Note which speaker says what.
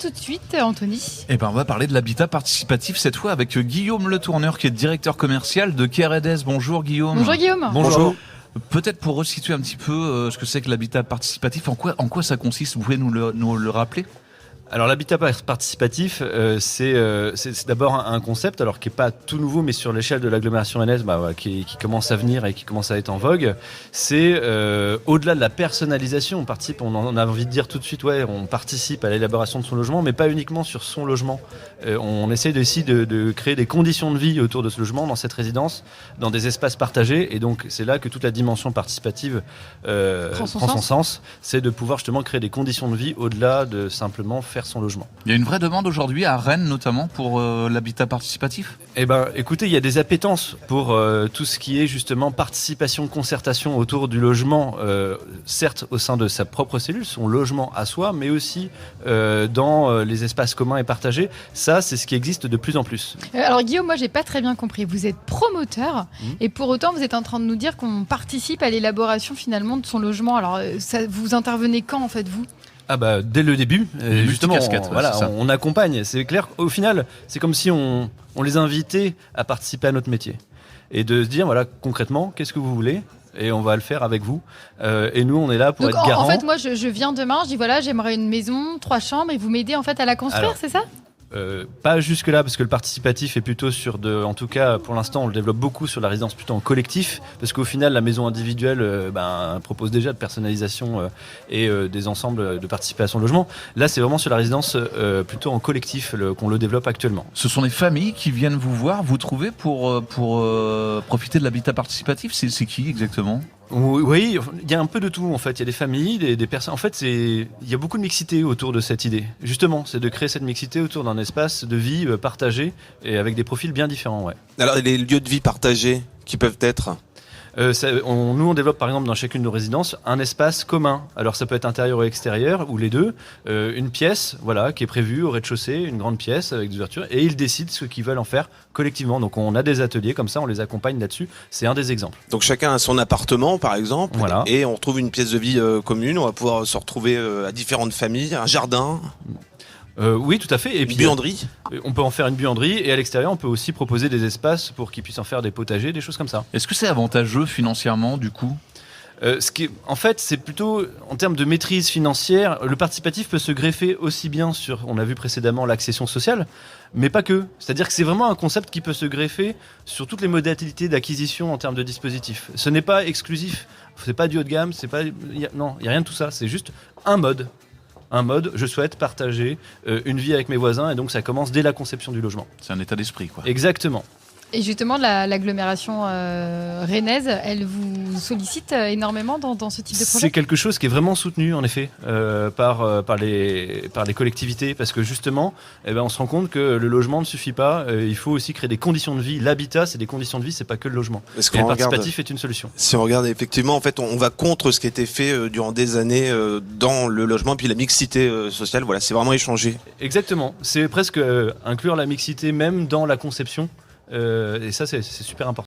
Speaker 1: tout de suite, Anthony?
Speaker 2: On va parler de l'habitat participatif cette fois avec Guillaume Le Tourneur qui est directeur commercial de Keredes. Bonjour Guillaume.
Speaker 1: Bonjour Guillaume.
Speaker 3: Bonjour.
Speaker 2: Peut-être pour resituer un petit peu ce que c'est que l'habitat participatif, en quoi ça consiste, vous pouvez nous le rappeler ?
Speaker 3: Alors l'habitat participatif, c'est d'abord un concept, alors qui est pas tout nouveau, mais sur l'échelle de l'agglomération rennaise, qui commence à venir et qui commence à être en vogue. C'est au-delà de la personnalisation, on a envie de dire tout de suite, on participe à l'élaboration de son logement, mais pas uniquement sur son logement. On essaie aussi de créer des conditions de vie autour de ce logement, dans cette résidence, dans des espaces partagés, et donc c'est là que toute la dimension participative prend son sens. C'est de pouvoir justement créer des conditions de vie au-delà de simplement faire son logement.
Speaker 2: Il y a une vraie demande aujourd'hui à Rennes notamment pour l'habitat participatif ?
Speaker 3: Écoutez, il y a des appétences pour tout ce qui est justement participation, concertation autour du logement, certes au sein de sa propre cellule, son logement à soi, mais aussi dans les espaces communs et partagés. Ça, c'est ce qui existe de plus en plus.
Speaker 1: Alors Guillaume, moi j'ai pas très bien compris. Vous êtes promoteur et pour autant vous êtes en train de nous dire qu'on participe à l'élaboration finalement de son logement. Alors vous intervenez quand en fait vous ?
Speaker 3: Dès le début, justement,
Speaker 2: on
Speaker 3: on accompagne. C'est clair, au final, c'est comme si on les invitait à participer à notre métier. Et de se dire, concrètement, qu'est-ce que vous voulez ? Et on va le faire avec vous. Et nous, on est là pour être garant.
Speaker 1: En fait, moi, je viens demain, je dis j'aimerais une maison, 3 chambres, et vous m'aidez en fait à la construire, c'est ça ?
Speaker 3: Pas jusque là, parce que le participatif est plutôt en tout cas pour l'instant on le développe beaucoup sur la résidence plutôt en collectif, parce qu'au final la maison individuelle propose déjà de personnalisation et des ensembles de participation au logement. Là c'est vraiment sur la résidence plutôt en collectif qu'on le développe actuellement.
Speaker 2: Ce sont des familles qui viennent vous voir, vous trouver pour profiter de l'habitat participatif. C'est qui exactement ?
Speaker 3: Oui, il y a un peu de tout en fait. Il y a des familles, des personnes. En fait, il y a beaucoup de mixité autour de cette idée. Justement, c'est de créer cette mixité autour d'un espace de vie partagé et avec des profils bien différents. Ouais.
Speaker 4: Alors, les lieux de vie partagés qui peuvent être
Speaker 3: nous, on développe par exemple dans chacune de nos résidences un espace commun. Alors ça peut être intérieur ou extérieur, ou les deux. Une pièce qui est prévue au rez-de-chaussée, une grande pièce avec des ouvertures, et ils décident ce qu'ils veulent en faire collectivement. Donc on a des ateliers comme ça, on les accompagne là-dessus. C'est un des exemples.
Speaker 4: Donc chacun a son appartement par exemple, et on retrouve une pièce de vie commune. On va pouvoir se retrouver à différentes familles, un jardin.
Speaker 3: Oui, tout à fait. Et
Speaker 4: puis buanderie.
Speaker 3: On peut en faire une buanderie et à l'extérieur, on peut aussi proposer des espaces pour qu'ils puissent en faire des potagers, des choses comme ça.
Speaker 2: Est-ce que c'est avantageux financièrement du coup ?
Speaker 3: En fait, c'est plutôt en termes de maîtrise financière. Le participatif peut se greffer aussi bien sur, on a vu précédemment, l'accession sociale, mais pas que. C'est-à-dire que c'est vraiment un concept qui peut se greffer sur toutes les modalités d'acquisition en termes de dispositifs. Ce n'est pas exclusif, c'est pas du haut de gamme, il y a rien de tout ça. C'est juste un mode, je souhaite partager une vie avec mes voisins, et donc ça commence dès la conception du logement.
Speaker 2: C'est un état d'esprit, quoi.
Speaker 3: Exactement.
Speaker 1: Et justement, l'agglomération rennaise, elle vous sollicite énormément dans ce type de projet ?
Speaker 3: C'est quelque chose qui est vraiment soutenu, en effet, par les collectivités, parce que justement, on se rend compte que le logement ne suffit pas. Il faut aussi créer des conditions de vie. L'habitat, c'est des conditions de vie, c'est pas que le logement. Et le participatif est une solution.
Speaker 4: Si on regarde effectivement, en fait, on va contre ce qui a été fait durant des années dans le logement, puis la mixité sociale. Voilà, c'est vraiment échangé.
Speaker 3: Exactement. C'est presque inclure la mixité même dans la conception. Et ça, c'est super important.